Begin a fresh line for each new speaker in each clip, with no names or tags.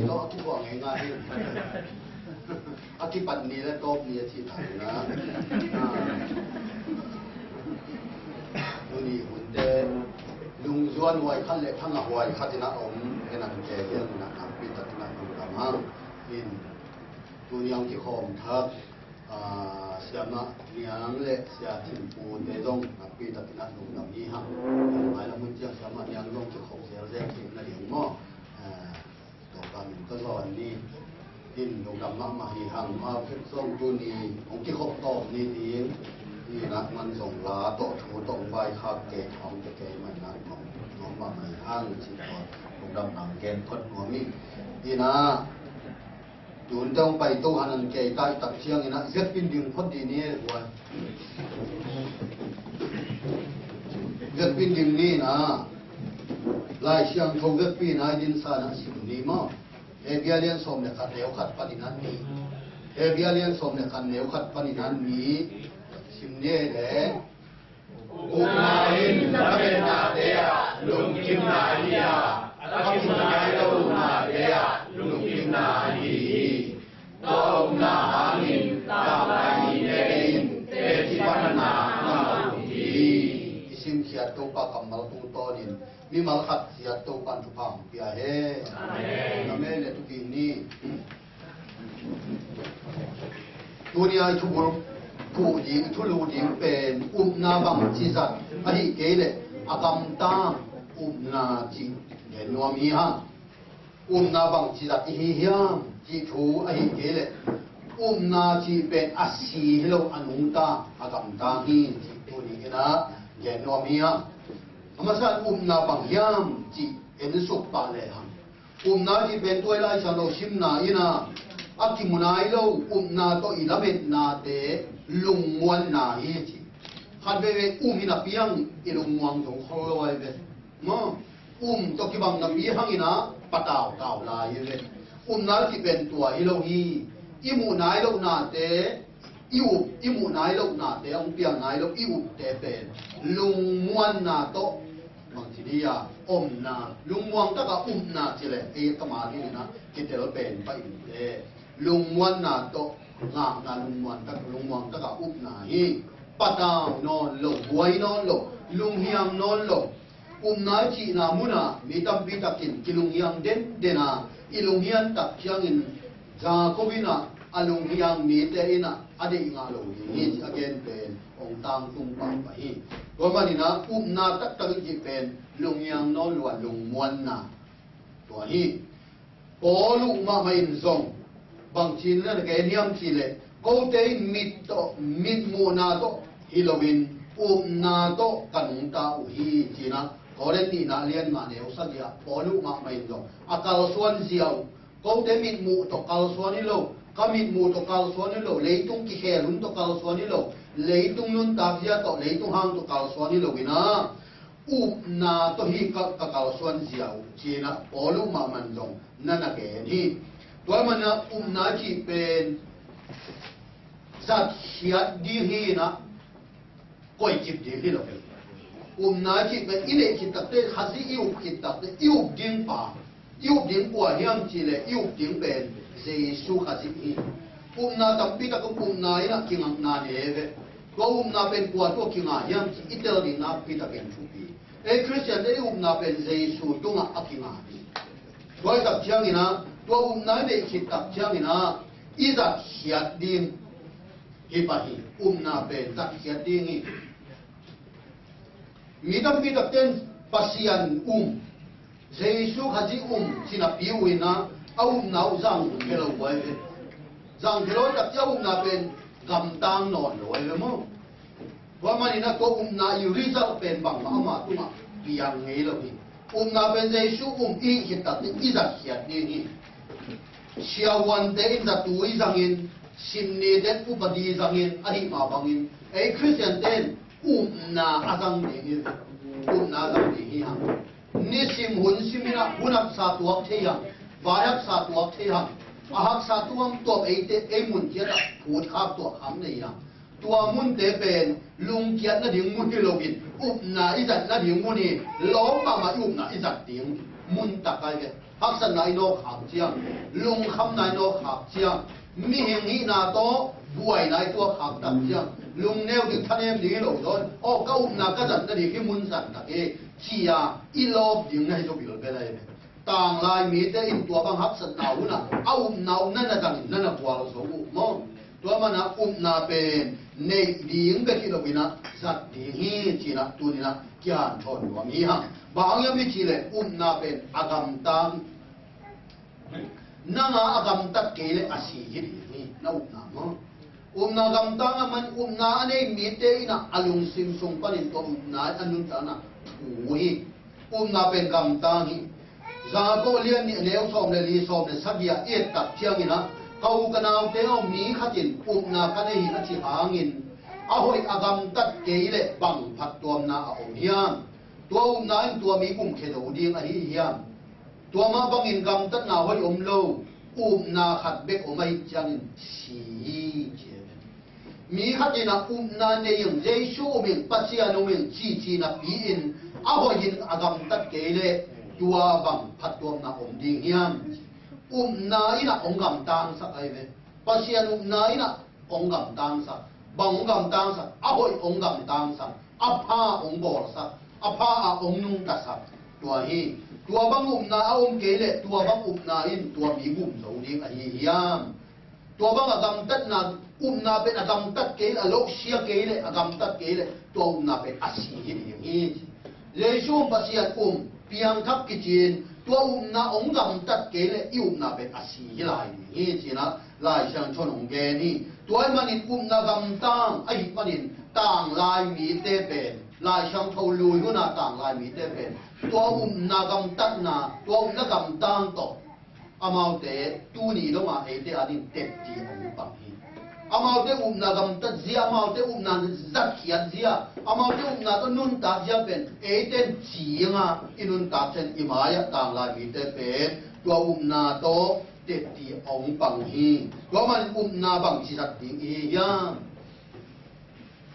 ก็คิดว่าง่ายๆอธิปันนี้และก็มีที่ไหนนะดูนี่หุ่นเดินลุงส่วนวัยขั้นเล็กทั้งวัยขั้นนะอมเห็นอะไรเรื่องนะปีตัดนะดูดำห้างอินตัวนี้ที่คอมทักเสียนะเลี้ยงเล็กเสียถิ่นปูนในตรงปีตัดนะดูดำนี้ห้างหมายแล้วมันจะสามารถเลี้ยงลงที่เขาเสียแรงถิ่นในเลี้ยงหม้อต่อการก็ตอนนี้ดินดูดำมามาห่างมาเพิ่มส่งตัวนี้ของที่เขาตอบนี่ดีนี่นะมันส่งลาโตถูตรงใบคาเกตของจะเกมันนะของมาไม่ห้างสิก่อนดูดำหนังเกณฑ์คนหัวมีดีนะจูนต้องไปตู้หันเกยใต้ตักเชียงนี่นะเสียเป็นดึงพอดีนี่หัวเสียเป็นดึงนี่นะลายเชียงทงเสียเป็นนายดินสานะสิบนี้มั้งเอเบียเลียนสมเนี่ยขัดเหนียวขัดปฏินันนี้เอเบียเลียนสมเนี่ยขัดเหนียวขัดปฏินันนี้สิมเนี่ยแหละ
อุมาอินนับเป็นนาเดียลุงกิมนาเดียรักกิมนาโลนาเดียลุงกิมนาดีโตนาหานินตาลานีเนนเตจิปันนานาอุที
สิมเขียดตัวปากกับมาตูโตนินมีมาขัดเสียตัวปันทุพังเปียเฮอเมนทุกินนี่ตัวนี้ไอ้ทุกคนผู้หญิงทุลูหญิงเป็นนาบังจิสัตอันนี้เกลอากำตังนาจิเห็นว่ามีฮะนาบังจิสัตอีเฮียมจิทูอันนี้เกลนาจิเป็นอาศีโลอนุตาอากำตังฮีจิตัวนี้นะเห็นว่ามีฮะมาสั่งนาบังยามจิเอ็นสุปปาเลหังนาจิเป็นตัวไล่ฉันโลชิมนาอินะอักิมุนายโลนาโตอิลาเบตนาเตลุงมวนนาฮีจิฮันเบเวมินาพิยังอิลุงมวงสงขลอยเวมั้งตกิบังนาพิยังอินะปะตาวตาวลายเวนาจิเป็นตัวฮิโลฮีอิมุนายโลนาเตอิมุนายโลนาเตองเปียนายโลอิอุเตเป็นลุงมวนนาโตบางทีนี่ยนาลุงมวงตะกะนาจิเลตมาที่นี่นะกิเตลเป็นไปลุงมวนนาโตงามนาลุงมวนตะกะนาฮีปะตาวนอนลงหวยนอนลงลุงเฮียงนอนลงนาจีนามุนามีตัมปีตักินกิลุงเฮียงเด่นนาอิลุงเฮียงตักเชียงอินจาโคบินาอลุงเฮียงมีเตอินะอดีงาลงฮีอเกนเป็นองตังตุงปังไปฮีก็มันนี่นะนาตักจิเป็นลุงเฮียงนอนลวนลุงมวนนาตัวฮีโอลุมาไม่อินซงบางทีนั่นแกนิยมทีเลยก็ได้มิดมูนาโตฮิโลวินนาโตกันตาอุฮีจีนะก็ได้ตีนาเลียนมาเนี่ยสักอย่างพอลูกมาไม่รู้อาการส่วนเสียวก็ได้มิดมูโตการส่วนนี้โลก็มิดมูโตการส่วนนี้โลเลยตุงกิเฮลุนโตการส่วนนี้โลเลยตุงนุนตาเสียโตเลยตุงหางโตการส่วนนี้โลวินะนาโตฮีก็การส่วนเสียวจีนะพอลูกมามันจงนั่นแกนี่ตัวมันนะนาจีเป็นสัตว์เสียดีฮีนะก็จิบดีฮีเรานาจีเป็นอิเลจิตตักเตะฮัซิอิวจิตตักเตะอิวดิ้งป่าอิวดิ้งปัวเฮียมจีเลอิวดิ้งเป็นเจสุฮัซิฮีนาตั้มปีตะกุนาอินะกิงนาเนเวก็นาเป็นปัวตัวกิงาเฮียมจีอิตาลีนาปีตะเป็นชุบีคริสเตียนได้นาเป็นเจสุตุงอากิงาตัวตักเชียงนะตัวนาเป็นจิตตักเชียงนะอิจักเสียดิ้งฮิปะฮีนาเป็นตักเสียดิ้งฮีมีตั้งปีตักเต้นปัสยันเจสุขจิสินาพิวินะเอานาจังเกลไว้จังเกลตักเจ้านาเป็นกำตังนอนไว้เลยมั้งว่ามันนี่นะตัวนาอยู่ริจาเป็นบางมาตุมาเปียงเงยเลยนาเป็นเจสุอีหิตตัดอิจักเสียดิ้งฮีเชียวันเดินจัตุยจังอินสินเนเดอุปดีจังอินอหิมาบังอินคริสเตียนเต้นนาอาจังดิ้งฮีนาจังดิ้งฮีฮะนี่สิมหุ่นสิมินะหุ่นอักษาตัวเทียงวายักษาตัวเทียงอาหักษาตัวตัวมุนเทียนผูดข้าตัวคำเนี่ยตัวมุนเตเป็นลุงเกียรติดิ่งมุนที่โลกินนาอิจัดนาดิ่งมุนนี่ล้อมมาอินาอิจัดดิ่งมุนตะไคร้ hắc san nai no khap chiang lung kham nai no khap chiang mi hing hi na to buai nai to khap tak chiang lung neo di thanem di lo don o kau na ka jan na di ki mun san ta ke chia i lop ding nai jo bil be lai tang lai mi te in tua bang hak san nau na au nau na na dang na na kwa lo so u mo tua ma na na pen nei ding be ki lo bina zat ding hi chi na tu ni na kyan thon wa mi ha bang ya mi chi le na pen agam tang na nga agam tak ke le asi hi ni na na mo na gam tang man na ane mi te ina alung sim sung panin to na anun ta na ui na pen gam tang hi za ko lian ni leo som le li som le sagia et tak chiang ina kau kanau te o mi khatin na ka nei hi chi hangin a hoi agam tak ke le bang phat tom na a om hiam tua na in tua mi kum khe do ding a hi hiam tua ma bangin gam tak na hoi om lo na khat bek o mai chang si che mi khatin a na ne yung jesu min pasiano min chi na pi in a hoi in agam tak ke le tua bang phat tom na om ding hiam na ina ong gam tang sak ai ve pasian na ina ong gam tang sak bang gam tang sak a hoi ong gam tang sak a pha ong bor sak a pha a ong nung ta sak tua hi tua bang na a om ke le tua bang na in tua mi gum zo ding a hi hiam tua bang agam tat na na pe agam tat ke a lok sia ke le agam tat ke le tua na pe a si hi hi jesu pasian piang thap ki chin tua na ong gam tat ke le na pe a si hi lai hi chi na lai sang chon ong ge ni tua manin na gam tang ai manin tang lai mi te pen lai sang thau lui hu na tang lai mi te pen tua na gam tat na tua na gam tang to amau te tu ni lo ma e te adin te ti ong pang hi amau te na gam tat zia amau te na zat khiat zia amau te na to nun ta zia pen e ten chi nga inun ta chen imaya tang lai mi te pen tua na to te ti ong pang hi tua man na bang chi sat ding e ya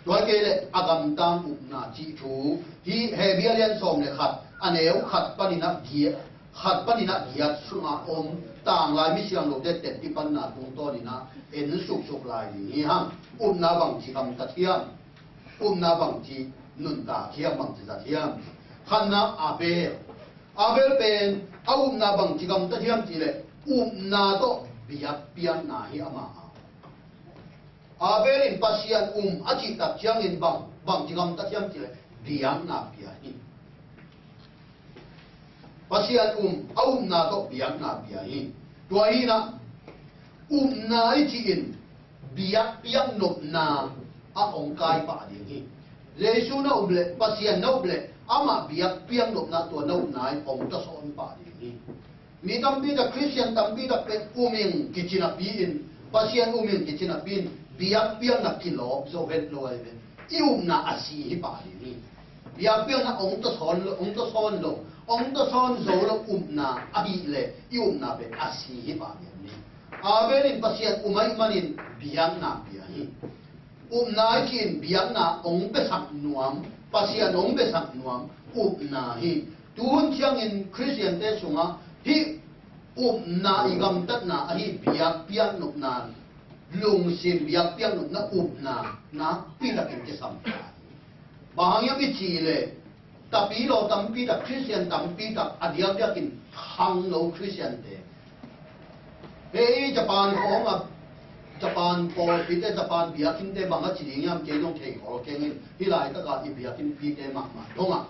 tua ke le agam tang na chi thu hi he bia lian som le khat aneu khat panina dia khat panina dia sunga om tang lai mi siang lo te te ti pan na tung to ni na en suk lai ni ha na bang chi kam ta thiam na bang chi nun ta thiam bang chi ta thiam khan na abel pen na bang chi kam ta thiam chi le na to biak pian na hi ama abel in pasian achi ta chiang in bang chi kam ta thiam chi le biang na pia hi pasian na to biang na pia hi tua hi na na chi in biak piang nop na a ong kai pa ding hi lesu na ble pasian na ble ama biak piang nop na to na nai ong ta son pa ding hi mi tampi da christian tampi da pe kichina pi in pasian kichina pin biak piang na kilop zo vet lo ai ve na asi hi pa ding hi biak piang na ong ta son lo ong ta son zo lo na a hi le na pe asi hi pa ding ni abelin pasian manin biang na pia hi na kin biang na ong pe sak nuam pasian ong pe sak nuam na hi tun chiang in christian te sunga hi na igam tat na hi biak piang nok na lung sim biak piang nok na na pi la kin ke sam bahang ya bi chi le tapi lo tampi da christian tampi da adiak yakin hang lo christian te Japan ko Japan po pite Japan biakin te banga chiling yam ke nong thei ko ke ni hilai ta ka biakin pite ma donga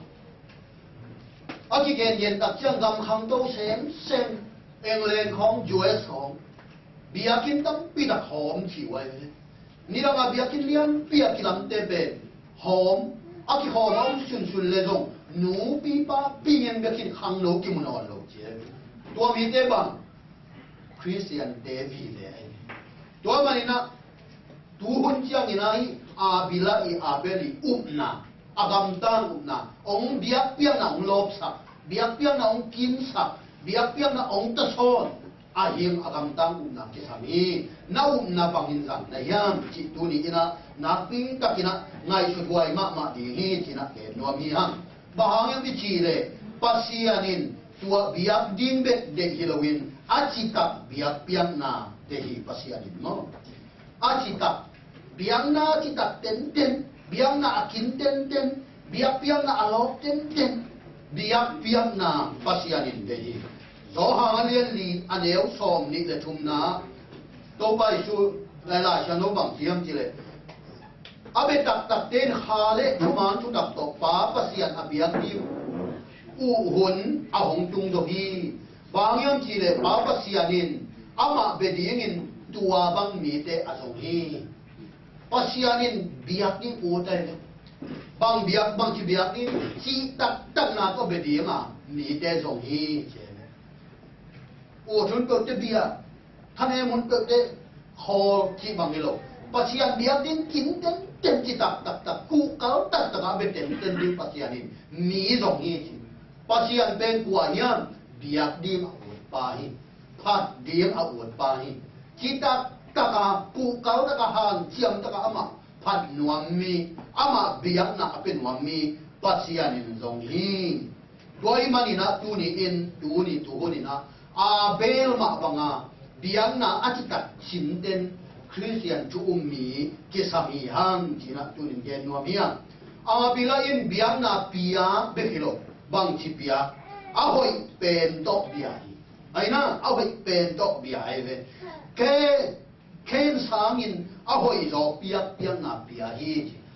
aki gen yen tak chang gam khang to sem England khong US khong biakin tam pi da hom chi wai ni ra ga biakin lian biakin lam te be hom aki hom sun le jong nu pi pa pi yen biakin khang lo ki mun on lo che to mi te bang Christian David le tua manina tuhun chiang inai abila abeli na agam tan na ong biak piang na ong lop sa biak piang na ong kim sa biak piang na ong ta son ahim agam tan na kisami na na bangin sang na yam chi tu ni ina na pi takina ngai su tuai ma di hi china ke no mi hang bahang yang chi le pasianin tua biak ding bet de hilowin acitak biak piang na dehi pasianin mo acitak biang na citak ten ten biang na akin ten ten biak piang na alok ten ten biak piang na pasianin dehi so hangalian li aneu som ni le thum na to bai su lai la sha no bang tiam chi le abe tak tak ten khale thuman thu dak to pa pasian abiak di u hun a hong tung do hi bangyam chi le pa pasianin ama bedingin tua bang mi te a song hi pasianin biak ni u tai bang biak bang chi biak ni chi tak tak na to bedinga mi te song hi che u thun to te bia thane mun to te kho chi bang ni lo pasian biak din kin ten ten chi tak tak tak ku kau tak tak abe ten ten di pasianin mi song hi chi pasian ben kwa hian biak dim awut pa hi phat dim awut pa hi kita taka pu kau taka han chiam taka ama phat nuam mi ama biak na apen nuam mi pasian in zong hi doi mani na tu ni in tu ni tu ni na a bel ma banga biak na achitak chinten Christian chu mi kisami hang china tu ni gen nuam hi a bila in biak na pia bekilo bang chi pia a hoi pen tok bia hi aina a hoi pen tok bia ai ve ke ken sangin a hoi zo piak piang na pia hi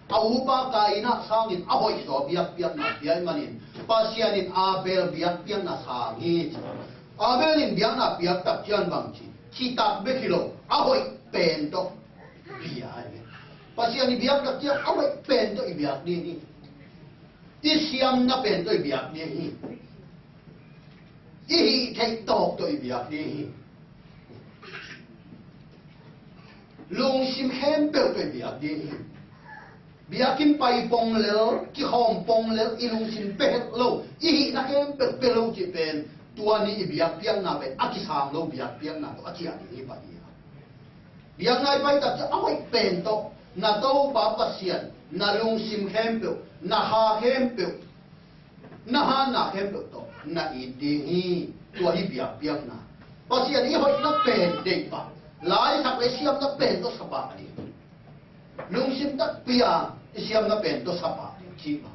a upa ka ina sangin a hoi zo piak piang na pia manin pasianin a bel piak piang na sang hi a belin biang na piak tak chian bang chi chi tak be kilo a hoi pen tok bia ai ve pasianin biak tak chian a hoi pen tok biak ni ni isiam na pen tôi biak ni hi i thei tok tôi biak ni hi lung sim hem pe tôi biak ni hi biakin pai pong le ki hom pong le i lung sim pe lo i na hem pe pe lo chi pen tua ni i biak piang na pe aki sang lo biak piang na to aki ani ni pa ni biak ngai pai ta a hoi pen to na to pa pasian na lung sim hem pe na ha hem pe na ha na hem pe to na i ding hi tua hi biak piang na pasian i hoi na pen ding pa lai sak le siam na pen to sa pa ni lung sim tak pia siam na pen to sa pa ni chi ma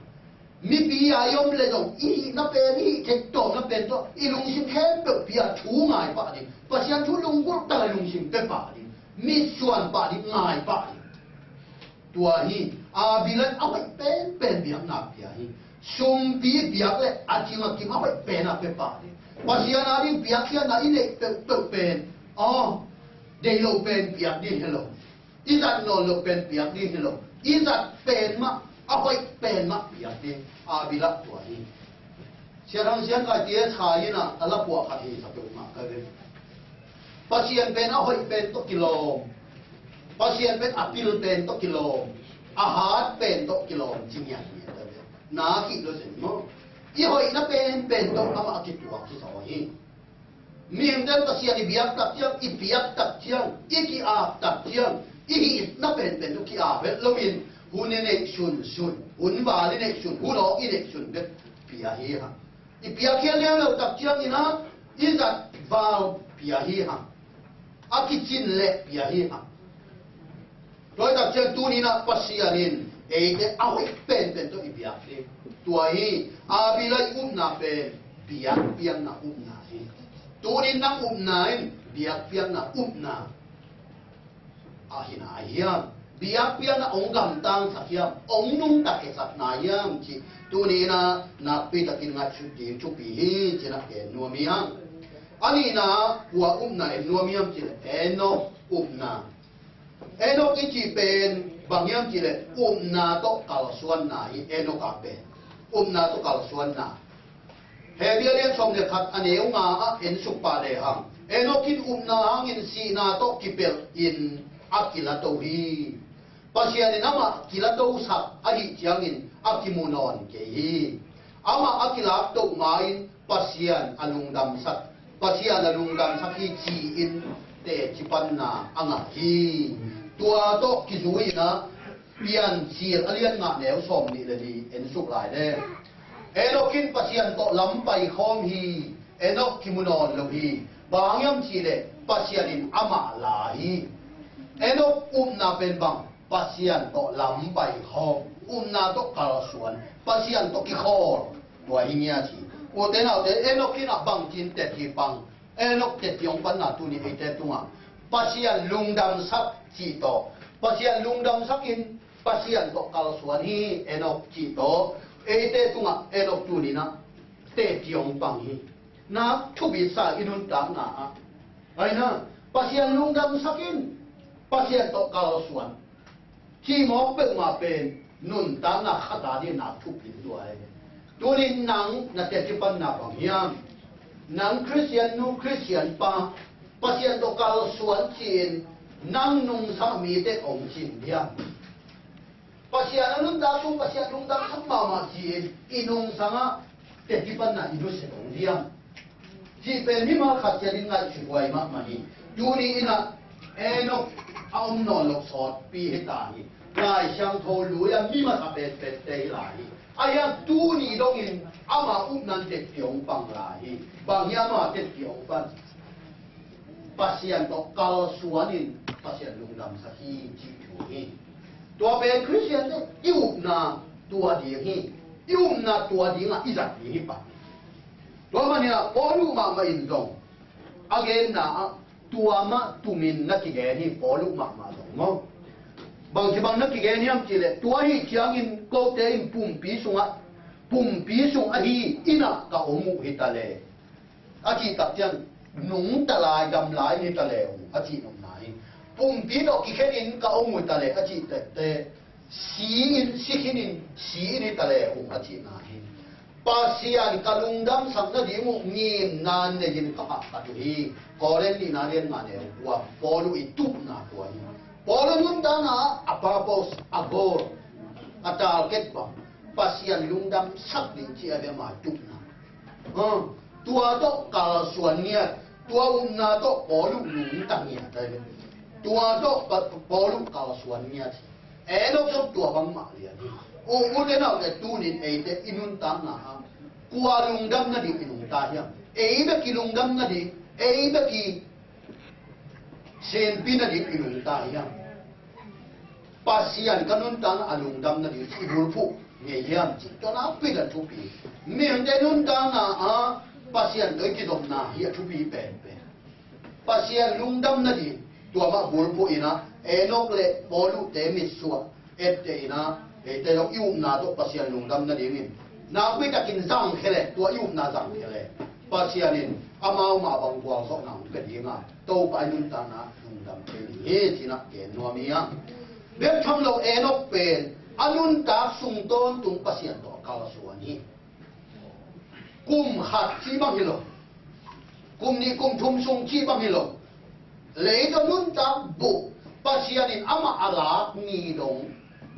mi pia yom le dong i na pen hi te to na pen to i lung sim hem pe pia thu ngai pa ni pasian thu lung gur ta lung sim pe pa ni mi suan pa ni ngai pa ni tua hi a bilan a hoi pen biak na pia hi sum pi biak le a chi ma ki ma hoi pen na pe pa ni pasian a ri biak hian na i le pe pen de lo pen biak ni hello izat no lo pen biak ni hello izat pen ma a hoi pen ma biak ni a bila tua hi siang siang ka tie thai na ala pu kha hi sa pe ma ka ve pasian pen a hoi pen to kilo pasian pen apil pen to kilo ahat pen to kilo jingya ni ta ve na ki lo sen mo i hoi na pen to ama ki tua ki sa hi miếng den pasian i biak tak chiang i biak tak chiang i ki a tak chiang i na pen to ki a ve lo in hun ne shun hun ba le ne shun hu lo i ne shun bet pia hi ha i pia kia le lo tak chiang ina i zat vào pia hi ha a ki chin le pia hi ha rồi tak chiang tu ni na pasianin e te a hoi pen to i biak le tua hi a bi lai na pen biak piang na na hi tunin na nain biak piang na na ahina hiam biak piang na ong gam tang sakyam ong nung ta ke sat na yam chi tunina na pi ta kin nga chu ti chu pi hi chi na ke no mi hang ani na wa na e no mi yam chi eno na eno ki chi pen bang yam chi le na to kal suan na hi eno ka pen na to kal suan na he bia lian som le khat aneu nga a en suk pa le hang enokin na hang in si na to kipel in akila to hi pasian nama kila to sa ahi chiang in akimunon ke hi ama akila to main pasian alungdam sak hi chi in te chipan na anga hi tua to kizui na pian sir alian nga neu som ni le ni en suk lai le enokin pasian to lampai khom hi enok kimunon lo hi bangyam chi le pasian in ama la hi enok na pen bang pasian to lam bai kho na to kal suan pasian to ki khor to hi nya chi o te na te enok kin bang kin te ki bang enok te tiong pan na tu ni te tunga pasian lungdam sak chi to pasian lungdam sakin pasian to kal suan hi enok chi to te tunga enok tu ni na te tiong bang hi na thu bi sa inun ta na ai na pasian lungdam sakin pasian to kal suan chi mo pe ma pen nun ta na khata ni na thu bi duai tu ni nang na te chi pan na bang hiam nang Christian nu Christian pa pasian to kal suan chin nang nung sa mi te ong chin hiam pasian nun da tu pasian lungdam sak ma ma chin inung sanga te chi pan na idu se ong hiam chỉ bên mi mà khát gia đình ngay chịu quay mà hi, tu ni ina enok ông nọ lộc sọt pi hết ta hi, ngay sang thô lúa mi mà thà bệt bệt tây lại hi, ai tu ni đông in, ama nan tết tiong bang lại, bang ya mà tết tiong bang, pasian to kal suanin, pasian lungdam sahi jiu hi, tua bên Christian đấy, yêu na tua đi hi, yêu na tua đi nga izat hi bang. Đó mà nè, bỏ lúc mà in dòng, again na tua mà tumin na kí ghé hi bỏ lúc mà dòng không? Bằng chỉ bằng na kí ghé niam chỉ lệ, tua hi chiang in câu tế in pum pi sung hi ina ka omu hi ta lệ, chỉ tập chân nung ta lại đầm lại hi ta lệ, chỉ nung lại, pum pi đó kí khen in ka omu ta lệ, chỉ tệ xí in hi ta lệ, chỉ na hi. Pasian kalungdam sang na di mo ngin nan ne jin ka ka tu hi koren ni na ren ma ne wa polu itu na to ni polu nun ta na apapos agor atal ket ba pasian lungdam sak ni chi ave ma tu na tua to kal suan nia tua na to polu lung ta nia ta tua to polu kal suan nia enok so tua bang ma lia o le na le tu ni te inun ta na kwa lungdam na di inung ta hiam ba ki lungdam na di ba ki sen pi na di inung ta hiam pasian kanun ta na alungdam na di ibul pu nge hiam chi to na pi da tu pi me de nun ta na pasian doi ki dom na hi tu pi pe pasian lungdam na di tua ma bul pu ina enok le bolu te mi suwa te ina te lo yu na to pasian lungdam na di min na pi ta kin zang khele tua yu na zang khele pasian in amao ma bang kwa so na ke di nga to pa nun ta na lungdam ke ni he chi na ke no mi ya be tham lo enok pen anun ta sung ton tung pasian to ka so ni kum khat chi bang hi lo kum ni kum thum sung chi bang hi lo le to nun ta bu pasian in ama ala ni dong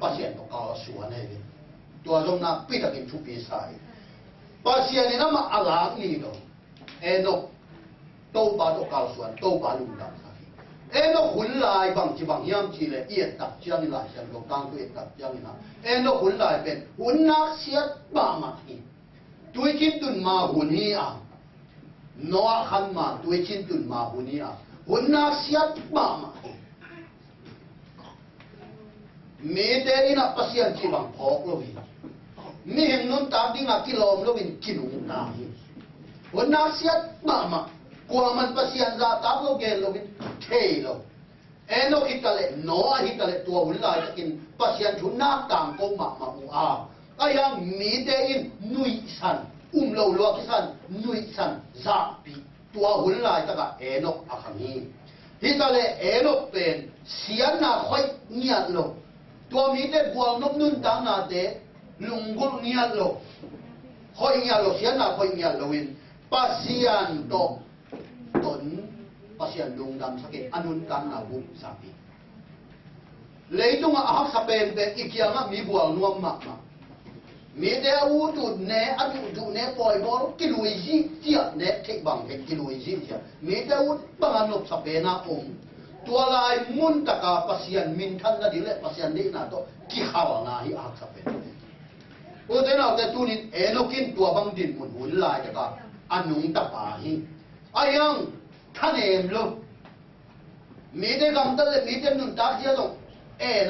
pasian to ka so ne tua dong na pi ta kin chu pi sai pasian in ama ala ni dong enok to ba to ka so to ba lung dam enok hun lai bang chi bang yam chi le ie tak chiang lai sian lo kang tu ie tak chiang na enok hun lai pen hun nak siat ba ma hi tui chin tun ma hun hi a no khan ma tui chin tun ma hun hi a hun nak siat ba ma hi me te ina pasian chi bang phok lo hi mi hem nun ta ding a kilom lo win kinung na hi hun nak siat ba ma kwa man pasian za ta lo gen lo win lo enok hitale no hitale tua ulai takin pasian thuna tang ko ma mu a ayang mi te in nui san lo lo kisan nui san za pi tua ulai taka enok akhani hitale enok pen sian na khoi niat lo tua mi te buang nop nun tang na te lungul niat lo khoi niat lo sian na khoi niat lo win pasian to ton pasian lungdam sakit anun kan na bu sapi leitung ahak sapen pe ikianga mi bual nuam ma mi de u tu ne adu tu ne poi bor kiluiji tia ne thik bang ke kiluiji tia mi de u panganop sapena tua lai mun taka pasian min than na dile pasian de na to ki khawa na hi ahak sapen o de na te tunin enokin tua bang din mun hun lai ka อันนุ่งตะปาหิอายังท่านเอ็มลูมีเด็กกำตันเลยมีเด็กนุ่งตาเสียตรง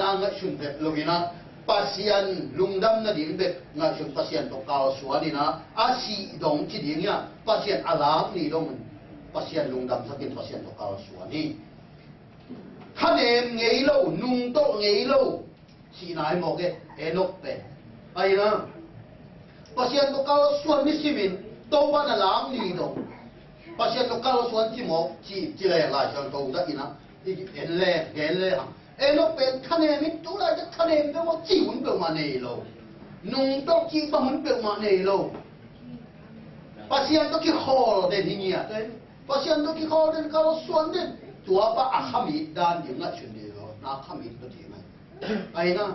นางชุนเบ็ดลูกินะปัสยันลุงดำนั่นดินเบ็ดงาชุนปัสยันตกเอาสวนนี่นะอาชีดงที่ดินเนี่ยปัสยันอาลามนี่ดงปัสยันลุงดำสักินปัสยันตกเอาสวนนี่ท่านเอ็มเงยโลนุ่งโตเงยโลชีนายบอกนกเป็ดไอ้นะปัสยันตกเอาสวนมิสิมินโตบ้านอาลามนี่ดงปัสยันตกเอาสวนที่หมอกที่แรงลายช่างโตได้นะเห็นแรงเห็นเลยฮะนกเป็ดท่านเอ็มตัวอะไรจะท่านเอ็มเป็นว่าจีหุ่นเปล่ามาเนี่ยโลนุ่งโตจีบ้านหุ่นเปล่ามาเนี่ยโลปัสยันตกขี้คอเด่นที่เนี่ยเด่นปัสยันตกขี้คอเด่นเขาสวนเด่นตัวป้าอาขมิดด้านยังไงชุนเดียวน่าขมิดก็ทีไหมไอ้นะ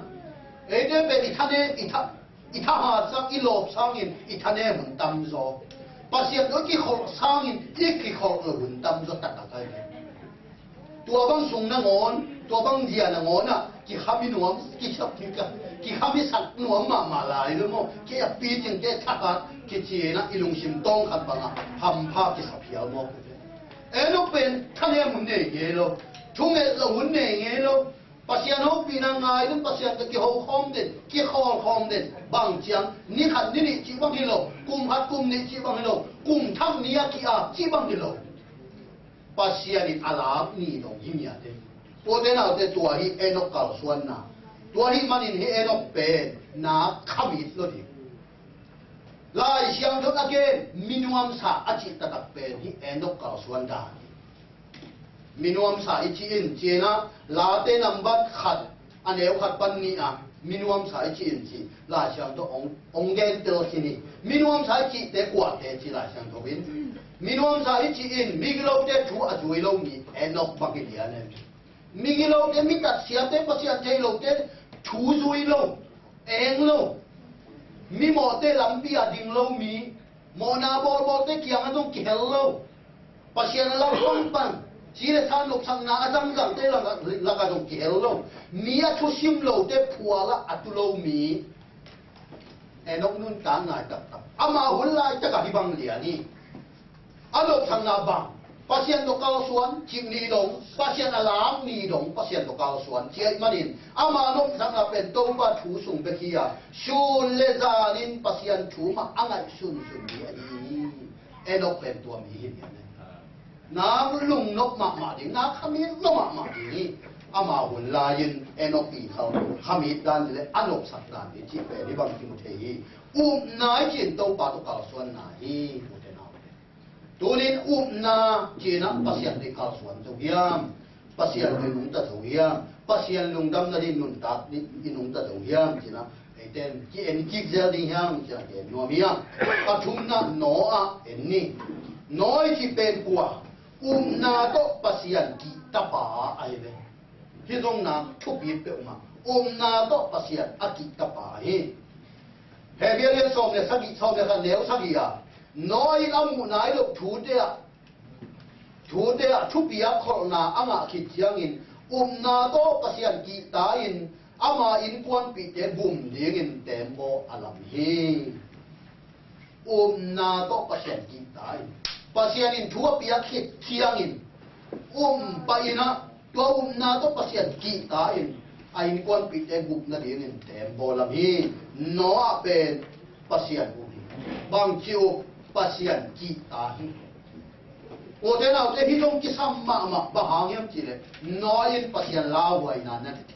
เดี๋ยวเป็นอีท่านเอ็มอีท่าหาสักอีโลบสร้างอินอีท่านเอ็มหุ่นตำโซปัสยันตกขี้คอสร้างอินอีขี้คอหุ่นตำโซตัดตัดไปตัวบางส่งนางอนตัวบางเดียนางอนอ่ะกี่ข้ามีหนวมกี่ชอบกี่กันกี่ข้ามีสักหนวมมาลายหรือมั้งกี่ปีจึงกี่ทักกันกี่เจนะอีลุงชิมต้องขัดบังอ่ะทำภาพกี่สับเพียวมั้งนกเป็นท่านเอ็มหุ่นเนี่ยเงี้ยโลทุ่งเอ็ดหุ่นเนี่ยเงี้ยโลปัสยันฮอกปีนางไงนั่นปัสยันตะกี้ฮอกคอมเด่นกี่ฮอกคอมเด่นบางเจียงนี่ขัดนี่จีบังฮิโลกุมขัดกุมนี่จีบังฮิโลกุมทักนี่กี่อาจีบังฮิโลปัสยันอาลาบนี่ตรงหิมยาเดตัวเดน่าเดตัวฮีนกกาลส่วนน่ะตัวฮีมันอินฮีนกเป็นน่าขมิดโลดิลายเสียงทุกข์เกนมินวมสาอจิตตะเป็นฮีนกกาลส่วนดามินวมสาอิจินเจนะลาเตนัมบัดขัดอันเอวขัดปันนี่อ่ะมินวมสาอิจินจีลายเสียงทุกองเกนเตอร์ที่นี่มินวมสาอิจิเตกว่าเตจีลายเสียงทุกวินมินวมสาอิจินมิกโลเตชัวอจุยโลมีนกบักเดียนมิกโลเตมิตัดเสียเตปัสยันเจโลเตชูจุยโลโลมีหมอเตลำปีอดิงโลมีหมอนาบอลเตเกียงอันต้องเกลโลปัสยันเราส่งปันจีเลสานกสังนาอาจังจังเตลังละกันต้องเกลโลมีอาชุชิมโลเตผัวละอัตุโลมีนกนุ่นกางง่ายตับอามาหุ่นลายจะกับที่บังเหลียนี่อารมณ์ทางนาบังปัสยันตกเอาสวนจิมนีดงปัสยันอาลามนีดงปัสยันตกเอาสวนเจียมันินอามาลมทางนาเป็นต้นว่าถูสุงเบคียชูเลซาลินปัสยันถูมาอังไงชุนนี่นกเป็นตัวมีหินเนี่ยน้ำลุงนกมาดิน้ำขมิ้นนกมาดิอามาหุ่นลายินนกปีเขาขมิ้นด้านเลยอนกสักด้านที่จีเป็นที่บางทีมุเทีนายจินโตปาตกเอาสวนนายตัวนี้นาจีนักปัสยันที่ข้าวสวนตัวเยี่ยมปัสยันที่นุ่งตะตัวเยี่ยมปัสยันลุงดำนั่นนุ่งตาที่นุ่งตะตัวเยี่ยมจีนักไอ้เต้นจีจิกเจดีเยี่ยมจีนักเอ็นนัวเมียปัจจุบันน้อนี่น้อยที่เป็นกว่านาโตปัสยันกีตาป่าไอ้เว้ที่ตรงนั้นทุบยิบเปมานาโตปัสยันอากิตาป่าเฮ้เฮ้เบียร์ส่งเนี่ยสักกี่ส่งเนี่ยกันเดียวสักกี่น้อยละมุนายลูกทูเดียชุบเบียโครนาอามาคิดเชียงอินนาโตปัสยันกีตาอินอามาอินกวนปีเตบุมเดียงินเตมโบอาลัมเฮนาโตปัสยันกีตาอินปัสยันอินชัวเบียคิดเชียงอินไปนะตัวนาโตปัสยันกีตาอินอินกวนปีเตบุมนาเดียงินเตมโบอาลัมเฮโนอาเป็นปัสยันบางจิวปัสยันกีตาหิโอเดน่าเตฮิตงกิสัมมาบะหางยมจิเลน้อยปัสยันลาวไว้นานั่นเท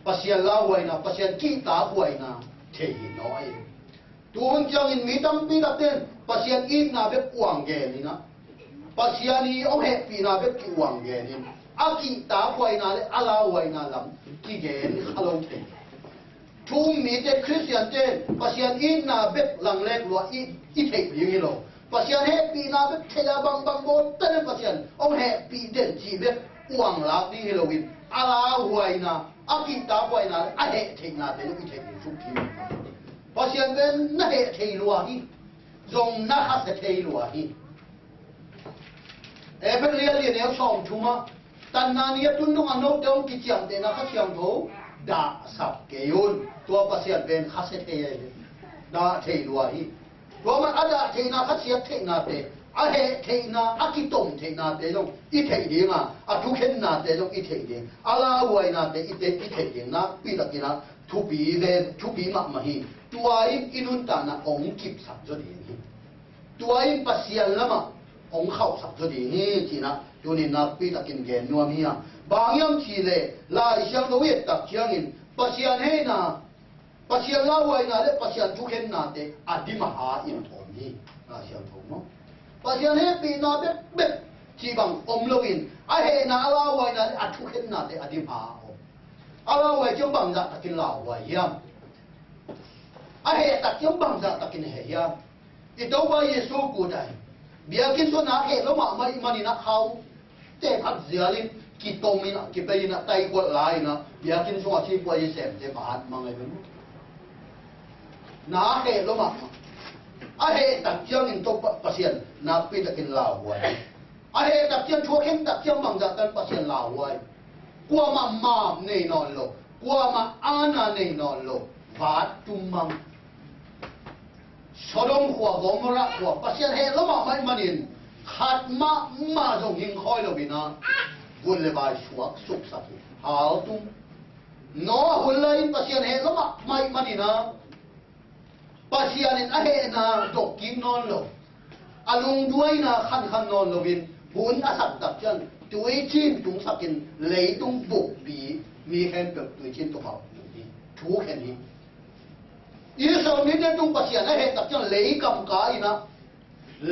ปัสยันลาวไว้นาปัสยันกีตาไว้นาเทน้อยตัวมันจังอินมีตั้มปีละเต้นปัสยันอินนาเบกวางแกนี่นะปัสยันอีเอาเฮปีนาเบกวางแกนี่อากีตาไว้นาเลอาลาไว้นาลำกีเกนฮัลโหลเตทุ่มมีแต่คริสเตียนเต้นปัสยันอินนาเบกหลังเล็กลัวอีเทปอย่างนี้หรอปัสยันเฮปีนาเบกเทลาบังโบเต้นปัสยันเอาเฮปีเด่นจีเบกวางหลักนี่เฮโลวินอาลาไว้นาอากิตาไว้นาอาเฮเทนาเต้นอีเทปชุกทีปัสยันเป็นน่าเฮเทลัวฮีจงน่าฮัสเทลัวฮีเป็นเรียนเนี่ยสองชั่วโมงตอนนั้นเนี่ยตุนนุ่งอันโน้ตเดิมกิจยังเต้นนะเขาเชียงโถดาสับเกยุนตัวปัสยันเป็นฮัสเทดาเทลัวฮี ว่ามันอาจจะเทนาคัดเสียเทนาเตอาเหเทนาอากิตงเทนาเตจงอีเทดีงอาทุเข็นนาเตจงอีเทดีอาลาวยนาเตอีเทดีนะปีตะกินะทุบีเวทุบีมะมหีตัวอินุนตานะองกิบสับจุดีตัวปัสเซียนละมะองเข้าสับจุดีนี่จีนะดูนี่นะปีตะกินเกนนัวมีอ่ะบางยามทีเลยลายเชียงตัวเวตักเชียงอินปัสเซียนให้นะปัสเซียนลาวยนาเลปัสเซียนทุเข็นนาเตอดิมหาอินทองนี่ลาเชียงทองมั้งปัจจุบันปีนาเบ็ดที่บางอมลวินไอ้เห็นอาลาวัยนั้นอัดทุกข์นาเตอดีมาอาลาวัยจังบางจากตะกินลาวัยยังไอ้เห็นตะกินบางจากตะกินเฮียอีตัววัยเยซูกูได้เบียกินส่วนนักเห็นแล้วมามันนักเขาเจ็บขัดเสียลินกิตงมินะกิไปนะไตกวดลายนะเบียกินส่วนที่วัยเสพเจ็บบาดมังไงเป็นนักเห็นแล้วมาอาเหตุตักเจียงอินตัวปัสเซียนนับปีตะกินลาวไว้อาเหตุตักเจียงชัวเข้มตักเจียงบางจากกันปัสเซียนลาวไว้กลัวมาเนนอนโลกลัวมาอานาเนนอนโลฟาดจุมมังสดงหัวกมระหัวปัสเซียนเหตุแล้วไม่มานินขัดมาจงยิงคอยเราบินะหุ่นเลยบายชวกสุกสักหาตุ้มน้อหุ่นเลยปัสเซียนเหตุแล้วไม่มานินะปัจจัยนั้นอะไรนะดอกกินนอนโลอารมณ์ด้วยนะขันนอนโลวินบุญอาศัยตักจันตัวจีนตุงสักกินเลยตุงบุกบีมีแค่แบบตัวจีนตัวเขาถูกแค่นี้อีสองนี้เนี่ยตุงปัจจัยนั้นเหตุตักจันเลยกำกายนะ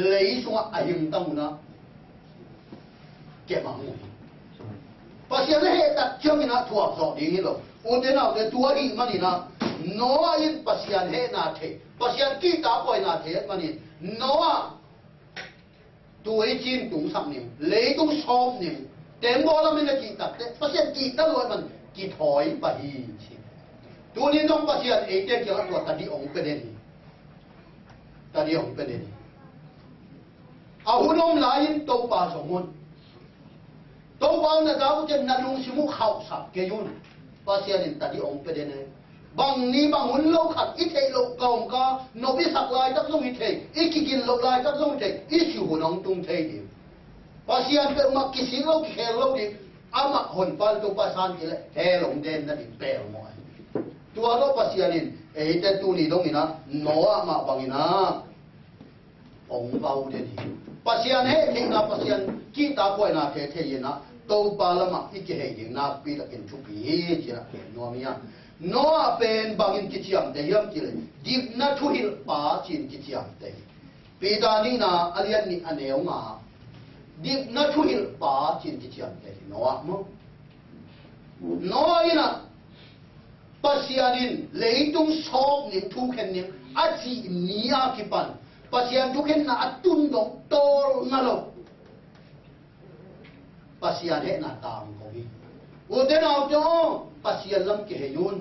เลยสวะอายุตั้งนะเก็บมาหูปัจจัยนั้นเหตุตักจันนะถั่วสอดอย่างนี้หรอโอ้เดี๋ยวนะเดี๋ยวตัวนี้มันนี่นะNoah in pasyan he na the pasyan ki ta koi na the mani Noah tu ei chin tung sam nim le tung som nim tem bo la min ki ta te pasyan ki ta loi man ki thoi pa hi chi tu ni dong pasyan e te kya tu ta di ong pe den ta di ong pe den a hunom lain to pa so mun to pa na ga bu chen na lung simu khau sap ke yun pasyan in ta di ong pe denบางนี้บางหุ่นโลขัดอีเทโลกองก็นบิสักลายจักส่งอีเทอีกินโลลายจักส่งอีเทอีชิวน้องตุงเทดิภาษาเป็นมากิสิโลกิเคโลดิอามาคนฟันตัวภาษาที่เลยเฮลงเดนนั่นเปลวมอยตัวเราภาษานี่เอเดตัวนี้ตรงนี้นะโนอามาบางนี้นะองเบาเดนี่ภาษาเนี่ยที่นะภาษากีตาคอยนะเทเทยนะตัวปาละมาอีกเหยิงนะปีละกินชุบีจีนะนัวมีอ่ะNoahเป็นบางอินกิจยามแต่ยังกิเลดิบนัทุหิลป้าจินกิจยามแต่ปีดานีนาอเลียนนี่อันเอวมาดิบนัทุหิลป้าจินกิจยามแต่ Noah มั้ง Noah อินะปัสยานินเลยตุงชอบนินทุกเห็นนินอาจีนีอาคิปันปัสยานทุกเห็นน่ะอัตุนดงโตนั่นหรอปัสยานเห็นน่ะตามเขาอีโอ้เดี๋ยวเอาจ้องปัสยานลำเกยยุน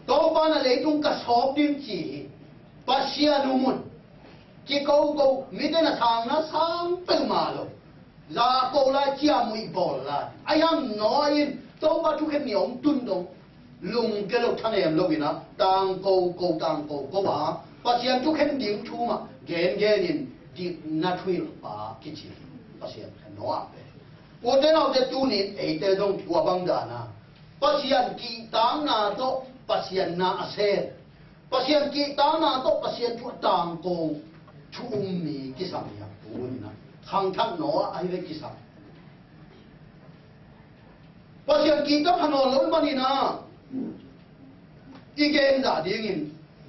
โตปานะเลยตุงกระสอบดิ้งจีปัสยานุมุนจีเขามีแต่ละทางนะสามเป็นมาโลลาโกลาเจียมุยบอลลาไอ้ยังน้อยโตปาทุกเห็นเหนียวตุนดงลุงเกลูท่านเอ็มโลวินะต่างโกต่างโกว่าปัสยานทุกเห็นดิ้งชูมาเกณฑ์นินดินัทวิลปากิจิปัสยานน้อยโอ้เดี๋ยวเราจะดูนี่ไอ้เจ้าต้องตัวบังดานะปัสยันกีตางนาโตปัสยันนาเซปัสยันกีตางนาโตปัสยันทุต่างโกชุมมีกิสัมยาปูนี่นะขังทักหนอไอ้เวกิสัมปัสยันกีตพนอนล้มมันนี่นะอีเกณฑ์ด่าดิ้ง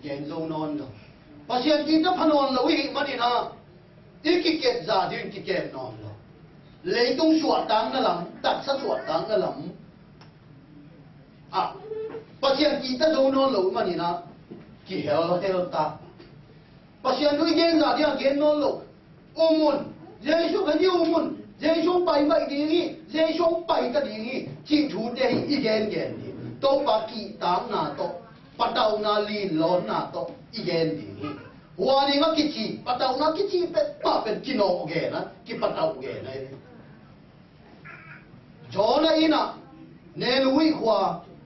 เกณฑ์โซนอนเลยปัสยันกีตพนอนล้มหิมันนี่นะอีกิเกณฑ์ด่าดิ้งกิเกณฑ์นอนเลยเลยต้องสวดตังนั่นหลังตัดสวดตังนั่นหลังอ่ะปัจจัยกีตาโดนนอนหลุมมันนี่นะกี่เฮลตาปัจจัยด้วยเกณฑ์อะไรเกณฑ์นอนหลุมอุมุนเจ้าชงกันยี่อุมุนเจ้าชงไปไม่ดีนี่เจ้าชงไปก็ดีนี่ที่ถูกได้อีเกณฑ์นี่โตปากีตางนาโตปัตตาวนาลีนล้อนนาโตอีเกณฑ์นี่หัวนี่ก็กิจปัตตาวนากิจเป็นป้าเป็นกิโนเกณฑ์นะกิปัตตาวเกณฑ์นี่จอนะอินะเนลุยขวา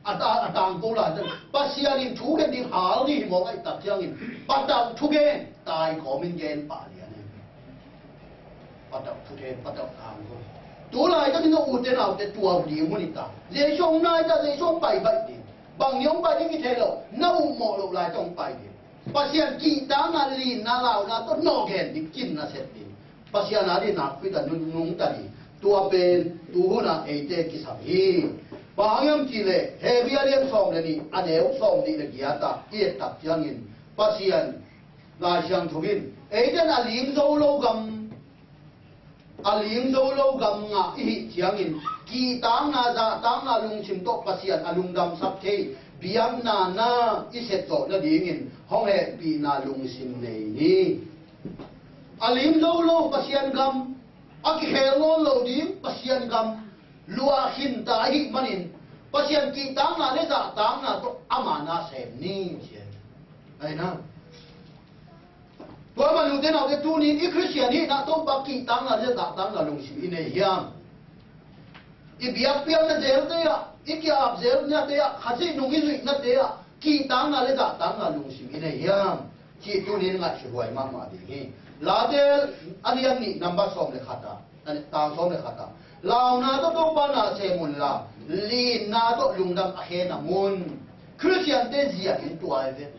อัตางโกลาจันปัสยานินทุกเกดิหาลีมองไอ้ตัดยังอินปัตตาวทุกเก ตายขอมินเกนป่าเนี่ยปัตตพุทธปัตตกามก็ตัวลายก็ถึงอุดเดนเอาแต่ตัวดีมุนิตาเลี้ยช่องนายจะเลี้ยช่องไปบัดดีบางยงไปที่กิเทโลน้าอุโมโลลายต้องไปดีปัสยานกีตานาลีนาลาวนาต้นนอกแกนดิกินนาเสติปัสยานาดีนักพิจารณานุ่งตาดีตัวเป็นตัวน่ะเอเจกิสับฮีบางยามจีเลเฮบิอาเรียนสองเลยนี่อันเดียวสองดีเลยกียาตาเอตักยังอินปัสยานลายช่างทุบินเอเจนอาลิงโซโลกัมอาลิงโซโลกัมงะอียังอินกีตางนาจาตางนาลุงชิมโตปัสยานอาลุงดำสับเทเบียงนานาอิเสตโตนาดีงินห้องแห่ปีนาลุงชิมเนนี่อาลิงโซโลปัสยานกัมอากิเฮโลโลดิมปัสยันกำลัวหินตาหิมันินปัสยันกีตังนาเลจ่าตังนาโตอามานาเซมนี่เชียไอ้นะตัวมันอยู่ที่nào cái tu ní ítคริสเตียนนี่นะต้องปักกีตังนาเลจ่าตังนาลงสิอินเฮียมอีเบียเปียนนั่นเดียวเดียอีกยาบเซลนั่นเดียข้าศึกนุ่งอิสุนั่นเดียกีตังนาเลจ่าตังนาลงสิอินเฮียมที่ตัวนี้งัดช่วยมากมาดีลาเดลอันนี้นัมเบอร์สองเลยขัดอันนี้ตามสองเลยขัดลาวนาโตต้องปานาเซมุนลาลีนาโตลุงดำอาเฮนามุนคริสเตียนเตเซียอินตัวเอง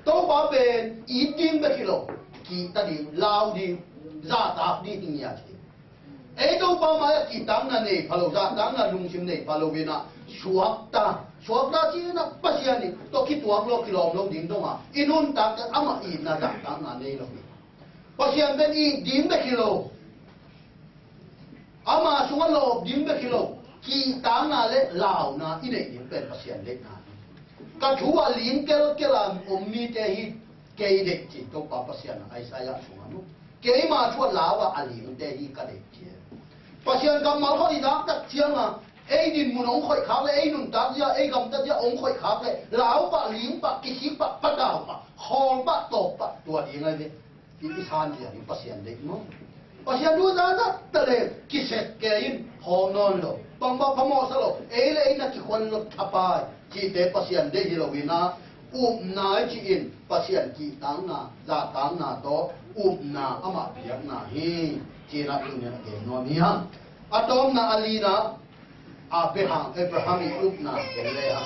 ต้องปาเป็นอีดิมเบกิโลกีตัดีลาวดีซาตาดีติงยาทีเอต้องปามากีตังนั่นเองพาโลซาตังนั่นลุงชิมเน่พาโลเวนะสวกตาจีน่ะปัสยานี่ต้องคิดตัวโลกิโลมลงดินตรงอ่ะอินุนตาก็อามาอีน่ะตังนั่นเองลงpasien ben I dim be kilo ama sunga lo dim be kilo ki ta na le lao na ine dim ben pasien le na ka thuwa lin kela ummi te hi ke de chi to pa pasien ai sa ya sunga no ke ma thua lawa alim te hi ka de chi pasien kam mal khoi dak tak chiang a ei din mun ong khoi khak le ei nun ta ya ei gam ta ya ong khoi khak le lao pa lim pa ki si pa pa da pa khol pa to pa tua di ngai veที่ทานเสียงปัสยันเด็กมั้งปัสยันดูด้านตะเลกิเสกแกยินหอนอนโลบางพมอสโลเอเลนักคนลดทับไปจีเตปัสยันเด็กฮิโลวินานายจีอินปัสยันกีตังนาจาตังนาโตนาอามาเปียกนาฮีจีนักลุงเนี่ยเก่งนวมีฮะอะตอมนาอาลีนาอาเบฮังเอบราฮัมีนาเป็นเลยฮะ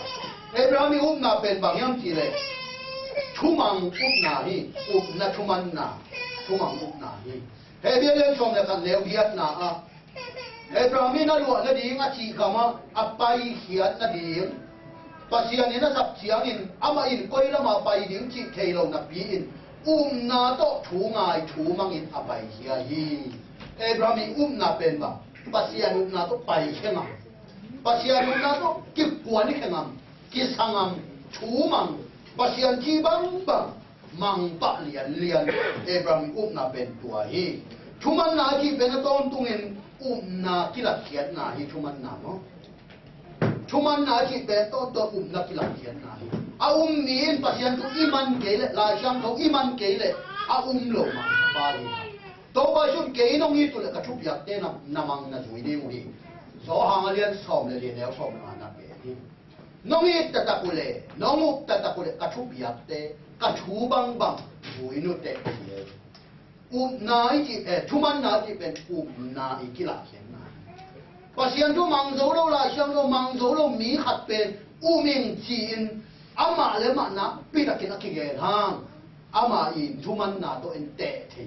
เอบราฮัมีนาเป็นบางอย่างจีเลยชุมังนาฮีนาชุมันนาชุมังนาฮีเฮเบียเล่นชมเลยกันเลวเบียดนาเอบรามีนาลวดนาดีงาชีกามาอัปไปเขียนนาดีปัสยานินาสับเสียงอินอามาอินก้อยละมาไปดิ้งจิเทโลนับปีอินนาโตชูงายชูมังอินอัปไปเขียฮีเอบรามีนาเป็นบ่ปัสยานุนาโตไปเข่งอ่ะปัสยานุนาโตกิบกวนนี่เข่งอ่ะกิสังอ่ะชูมังpasien ji bang mang pa lian Abraham na ben tua hi thuman na ji ben ton tungin na kilat khiat na hi thuman na no thuman na ji ben ton na kilat khiat na hi a ni in pasien tu iman kele la sham tho iman kele a lo ma pa hi to ba shun ke nong hi tu le ka thup yak te na mang na zui ni uri so hang lian som le ne som na na pe hi nongi tatakule nongu tatakule kachubiate kachubang bang buinu te na iji chuman na iji ben na ikila kena pasien tu mangzo lo la siang lo mangzo lo mi khat pen ming chin ama le ma na pita kina kigen hang ama in chuman na to en te the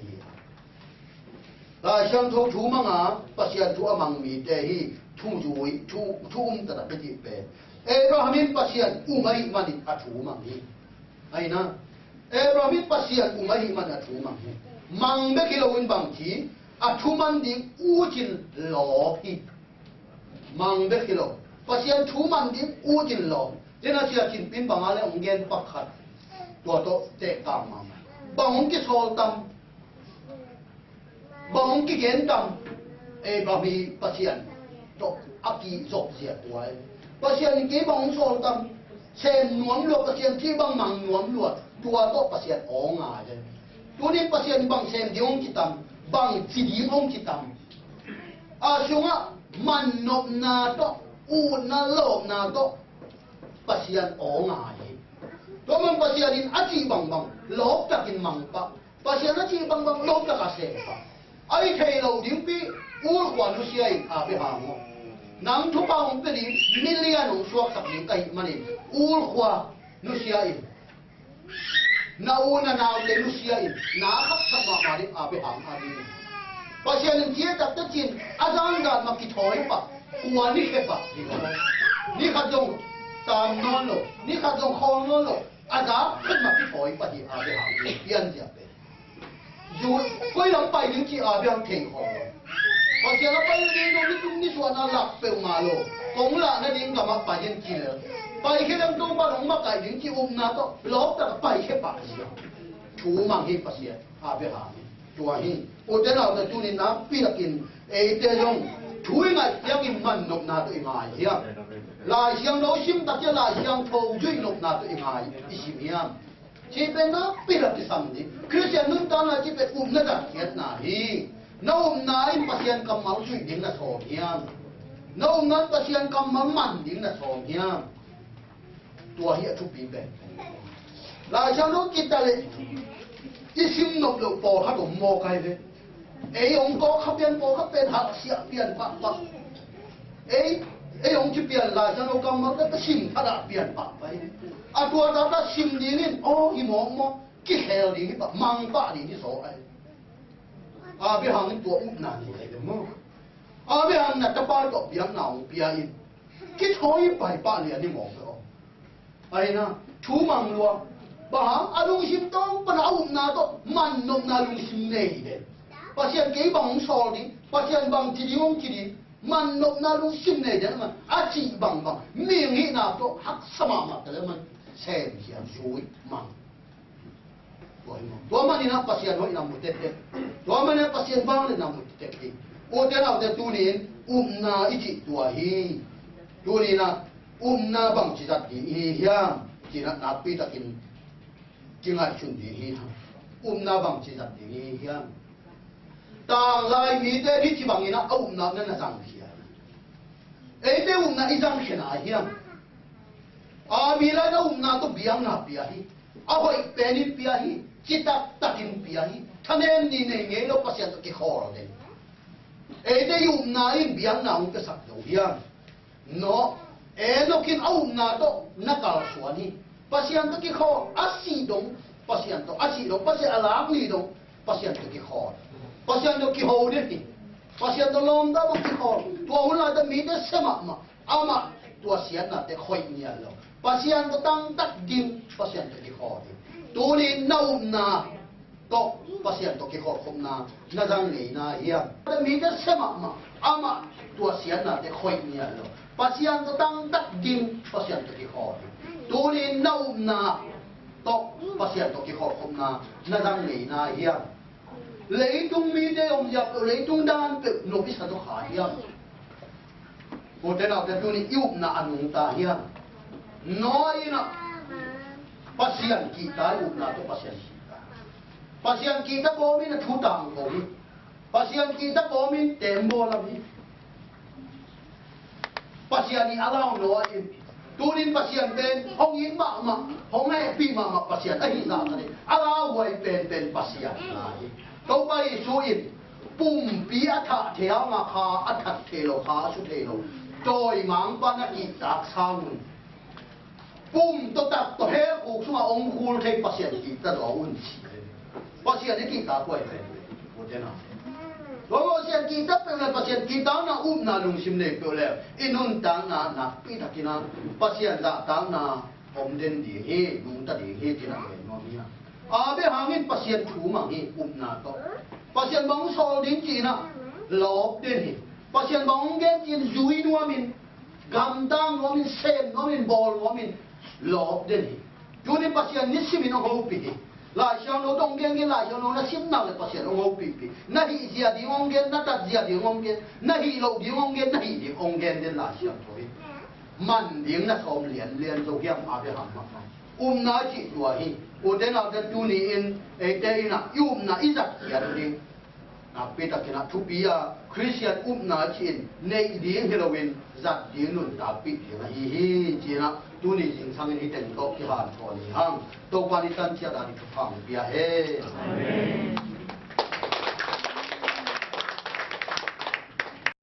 la siang tho chumanga pasien tu amang mi te hi thu jui thu ta pe ti pe Abrahamin pasien umay manit atuma hi ay na Abrahamin pasien umay man atuma hi mang be kilawin bang thi atuman di ujin lo hi mang be kilo pasien thuman di ujin lo jena sia kin pin bangale onggen pakhat to te kama bang ki sol tam bang ki gen tam Abrahami pasien to aki zok sia tuai pasien ki bang sol tam sen nuam lo pasien ki bang mang nuam lo tua to pasien onga je tu ni pasien bang sen diong ki tam bang chi di ong ki tam a sunga man nop na to u na lo na to pasien onga je to man pasien in aji bang lop takin mang pa pasien na chi bang lo ta ka se pa ai thei lo ding pi ul kwa lu sia in a be ha mo nang thu pa hong pe di million ong suak sak ni kai mani ul kwa lu sia in na una na le lu sia in na khap thak ma ma di a be ha a di pasien ning chia tak ta chin azang ga ma ki thoi pa kwa ni ke pa ni kha jong tam non lo ni kha jong khong non lo aza khit ma ki thoi pa di a be ha ni pian ja pe dù quay lắm bài những chị ở bên thành họ và giờ nó bay đi nó đi tung đi xuống nó lạc bèo mà lo cũng là nó đi gặp mặt bài những chị nữa bài khi đang tung bao đồng mắc cái những chị na to lóp ta bài khi bài gì chú mang hi bác sĩ à biết hả chú hi ô thế nào là chú nên nắm pi là kín ấy thế giống chú ngay yang im man nộp na tôi ngay hiya lại xiang đấu sim ta kia lại xiang thầu chui nộp na tôi ngay đi sim hiya chỉ bên nó bị lập cái sầm đi, Christian nun ta là chỉ bên nó ra thiệt na hi, nó na im pasien cầm máu suy đến là sổ hiam, nó pasien cầm máu mặn đến là sổ hiam, tua hi chụp bị bên, là cho nó kita le, cái sim nộp lộ bò hát đồng mò cái đấy, ấy ông có khắp bên hạt xịa biển bạc, ấy ông chỉ biển là cho nó cầm máu cái sim thà đã biển bạc vậy. à tua ta ta sim đi nên ô hi mò cái heo đi cái mang ba đi cái số ấy à bây giờ tua úp nàn thì cái mò à bây giờ nãy ta ba đọc biển nào biển cái thôi bài ba liền đi mò rồi ấy na chú mang luôn bà à lung sim tông bà nào úp na to man nông na lung sim này đấy bà xem cái bằng sò đi bà xem bằng chỉ đi ông chỉ đi man nông na lung sim này đấy mà à chỉ bằng miệng hi nào to hắc sama mặt đấy mà xem hiện rồi mang tua man ina pasien hoi nam mutet tua man ina pasien bang le nam mutet ki o te na te tu ni na ichi tua hi tu ni na na bang chi dat hi hiam chi na pi ta kin kingai chun di hi na bang chi dat hi hiam ta lai mi te ri chi bang ina na na sang hi e te na i sang hi na hiam à vì là nó na to biang na pia hi à hoi peni pia hi chitak takin pia hi thanen ni ne nge lo pasien to ki khor de e de na in biang na un ka sak lo hiam no e no kin na to na kal suani pasien to ki khor asi dong pasien ala ni dong pasien to ki khor pasien to ki ho de ti pasien to lom da ki khor to una da mi de sema ma ama tua sian na te khoi ni lo pasien to tang tak dim pasien to ki khor tu ni nau na to pasien to ki khor khom na jang nei na hiam da mi de sema ma ama tua sian na te khoi ni lo pasien to tang tak dim pasien to ki khor tu ni nau na to pasien to ki khor khom na jang nei na hiam lấy tung mi de om yap lấy tung dan pe no bi sa to kha hiam o te na te tu ni yu na anung ta hiam nói na pasien kita yu na to pasien kita ko min thu tang ko mi pasien kita ko min tembo la mi pasien ni alang no ai tunin pasien ben hong yin ma hong ai pi ma pasien ai na ta ni ala wai ben pasien lai to bai su in pum pi atha thea ma kha atha thelo kha su thelo toi mang pa na ki tak sang pum to tak to he ku suma ong khul thei pasien ki ta lo un chi pasien ni ki ta ko ai o te na lo pasien ki ta pe le pasien ki ta na na lung sim ne pe le inun tang na pi ta ki na pasien da tang na om den di he lung ta di he ki na ke no mi à bé hàng nghìn pasien chú mà hi na to pasien bóng sol đến chỉ na lốp đến hi pasien bóng gen chỉ duy nó mình gam tang nó mình sen nó mình ball nó mình lốp đến hi chú nên pasien nít sim nó hậu pi lại sang nó đông gen gen lại sang nó sim nào là pasien nó hậu pi na hi zia di ong gen na ta zia di ong gen na hi lâu di ong gen na hi di ong gen đến lại sang thôi man điếng na xóm liền dâu hiam à bé hàng mà na chỉ đùa hi o te na te tu ni in e te ina na izak ya ni na peta kina tu pia คริสเตียนอุ้มนาชินในเดียงเฮโรวินจัดเดียงนุ่นตาปิดอย่างฮีจีนะตัวนี้จริงสังนี้แต่งตกที่บ้านก่อนนี่ฮังตัววันนี้ตั้งเชียร์ดาริกฟังเปียเฮ